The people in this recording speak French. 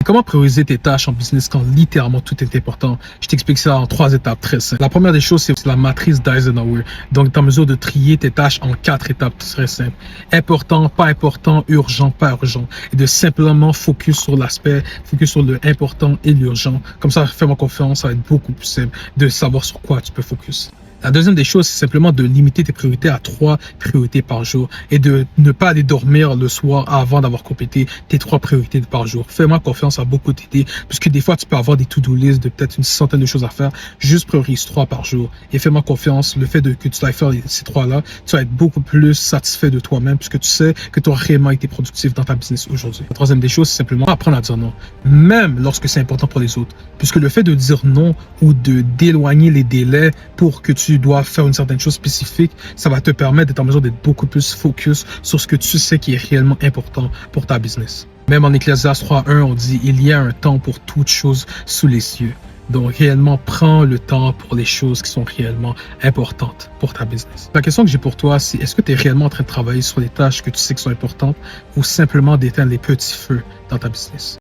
Comment prioriser tes tâches en business quand littéralement tout est important? Je t'explique ça en 3 étapes très simples. La première des choses, c'est la matrice d'Eisenhower. Donc, tu es en mesure de trier tes tâches en 4 étapes très simples. Important, pas important, urgent, pas urgent. Et de simplement focus sur le important et l'urgent. Comme ça, fais-moi confiance, ça va être beaucoup plus simple de savoir sur quoi tu peux focus. La deuxième des choses, c'est simplement de limiter tes priorités à 3 priorités par jour et de ne pas aller dormir le soir avant d'avoir complété tes 3 priorités par jour. Fais-moi confiance, ça va beaucoup t'aider, puisque des fois, tu peux avoir des to-do list de peut-être une centaine de choses à faire. Juste priorise 3 par jour. Et fais-moi confiance, le fait que tu ailles faire ces 3-là, tu vas être beaucoup plus satisfait de toi-même, puisque tu sais que tu as réellement été productif dans ta business aujourd'hui. La troisième des choses, c'est simplement apprendre à dire non, même lorsque c'est important pour les autres. Puisque le fait de dire non ou d'éloigner les délais pour que tu dois faire une certaine chose spécifique, ça va te permettre d'être en mesure d'être beaucoup plus focus sur ce que tu sais qui est réellement important pour ta business. Même en Ecclésiaste 3.1, on dit « Il y a un temps pour toutes choses sous les cieux ». Donc, réellement, prends le temps pour les choses qui sont réellement importantes pour ta business. La question que j'ai pour toi, c'est est-ce que tu es réellement en train de travailler sur les tâches que tu sais qui sont importantes ou simplement d'éteindre les petits feux dans ta business?